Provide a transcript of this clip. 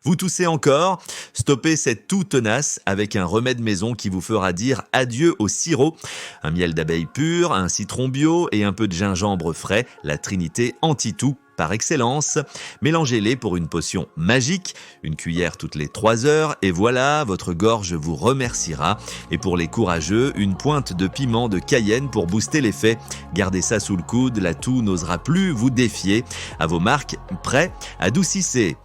Vous toussez encore? Stoppez cette toux tenace avec un remède maison qui vous fera dire adieu au sirop. Un miel d'abeille pur, un citron bio et un peu de gingembre frais, la trinité anti-toux par excellence. Mélangez-les pour une potion magique, une cuillère toutes les 3 heures et voilà, votre gorge vous remerciera. Et pour les courageux, une pointe de piment de Cayenne pour booster l'effet. Gardez ça sous le coude, la toux n'osera plus vous défier. À vos marques, prêt? Adoucissez.